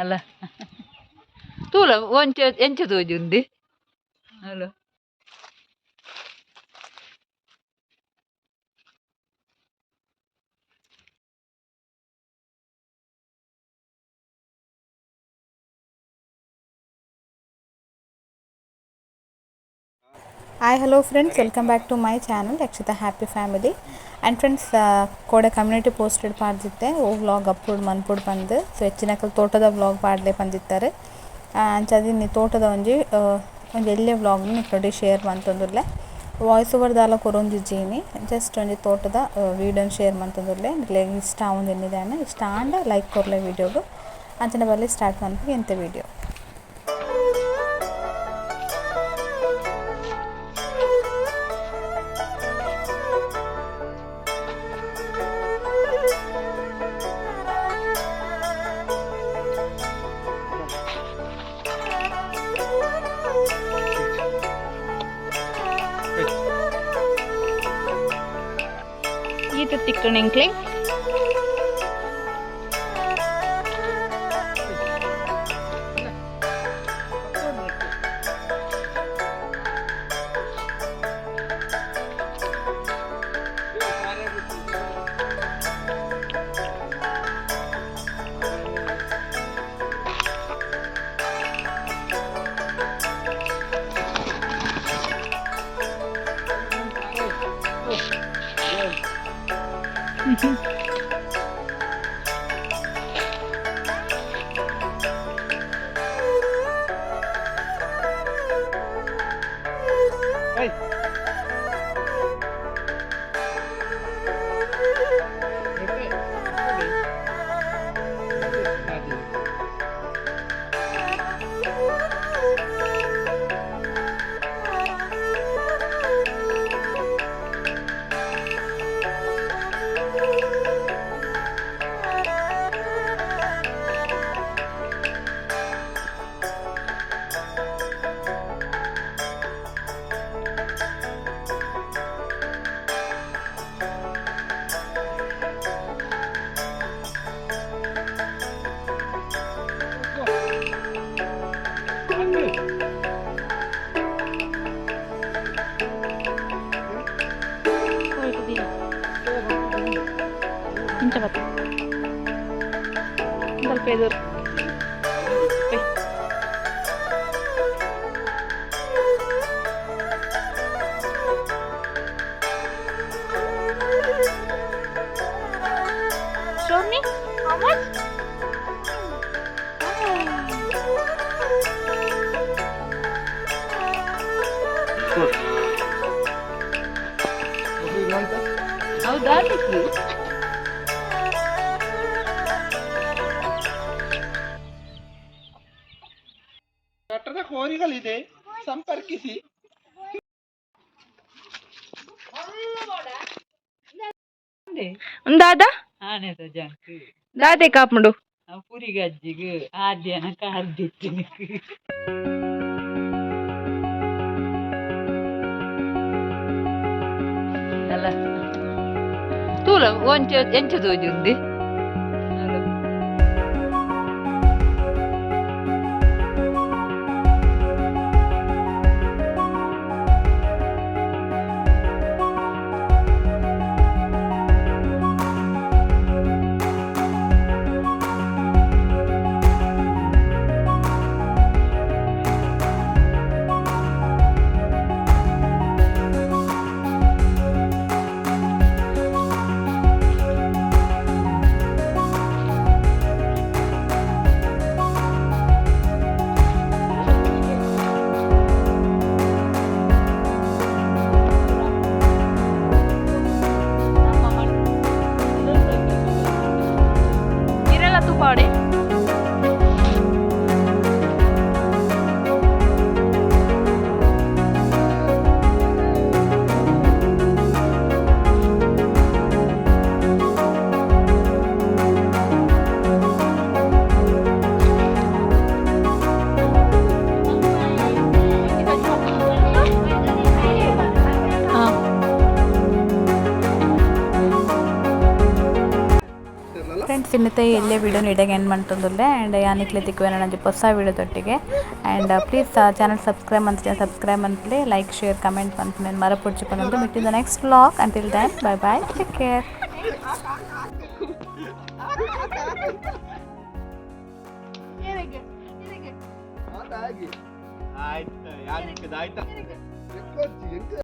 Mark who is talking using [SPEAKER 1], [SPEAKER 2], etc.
[SPEAKER 1] ಅಲ್ಲ ತೂಲ ಒಂಚ ಎಂಚ ತೋಜುಂದಿ ಅಲ್ಲ
[SPEAKER 2] Hi, hello friends, welcome back to my channel Yakshitha Happy Family. And friends, Koda community posted ಪಾಡ್ದಿತ್ತೆ O vlog upload ಮನ್ಪುಡ್ ಬಂದು so ಹೆಚ್ಚಿನಕಲ್ ತೋಟದ vlog ಪಾಡ್ಲೆ ಬಂದಿತ್ತಾರೆ ಅಂಚದಿ ನೀ ತೋಟದ ಒಂಜಿ ಎಲ್ಲೆ ವ್ಲಾಗ್ ನಿಕ್ಲೊಡಿ ಶೇರ್ ಮಂತೊಂದುಲ್ಲೆ ವಾಯ್ಸ್ ಓವರ್ ದಾಲ ಕೊರೊಂದಿಜ್ಜೀನಿ ಜಸ್ಟ್ ಒಂಜಿ ತೋಟದ ವಿಡಿಯೋನ ಶೇರ್ ಮಂತೊಂದುಲ್ಲೆ ನಿಕ್ಲೆಗ್ ಇಷ್ಟ ಆವೊಂದಿನಿದಾನೆ ಇಷ್ಟ ಆಂಡ ಲೈಕ್ ಕೊರ್ಲೆ ವಿಡಿಯೋಗು ಅಂಚನೆ ಬಲ್ಲಿ ಸ್ಟಾರ್ಟ್ ಮನ್ಪು ಎಂತ ವಿಡಿಯೋ.
[SPEAKER 1] itu tikkuning kling ಸ್ವಲ್ಪ ಇದು show me how much ಹೌದಾ
[SPEAKER 3] ಕಟ್ಟಡ ಕೋರಿಗಳಿದೆ ಸಂಪರ್ಕಿಸಿ.
[SPEAKER 1] ದಾದಾ
[SPEAKER 4] ಆನೆದ ಜಂಕ್
[SPEAKER 1] ದಾದೆ ಕಾಪುಂಡು
[SPEAKER 4] ಪುರಿ ಗಜ್ಜಿಗೆ ಆದ್ಯನ ಕಾರ್ದಿತ್ತಿನ
[SPEAKER 1] ಅಲ್ಲ ತೂಲ ಒಂಚ ಎಂಚ ತೋಜುಂದಿ
[SPEAKER 2] ಫ್ರೆಂಡ್ಸ್ ಇನ್ನತೆ ಎಲ್ಲೇ ವಿಡಿಯೋನ ಇಡಗೆ ಎಂಡ್ ಮಾಡ್ತಂದುಲ್ಲೆ ಆ್ಯಂಡ್ ಯಾನಿಕ್ಲೆ ತಿಕ್ಕುವೆ ನಂಜಿ ಹೊಸ ವಿಡಿಯೋದೊಟ್ಟಿಗೆ ಆ್ಯಂಡ್ ಪ್ಲೀಸ್ ಚಾನಲ್ ಸಬ್ಸ್ಕ್ರೈಬ್ ಅಂತಲೇ ಲೈಕ್ ಶೇರ್ ಕಮೆಂಟ್ ಅಂತ ನಾನು ಮರಪುಡ್ಚಿಕೊಂಡು ಮಿಟ್ಟಿದ next vlog until then bye bye take care.
[SPEAKER 3] ಆಯ್ತು ಯಾಕೆ ಆಯ್ತಾ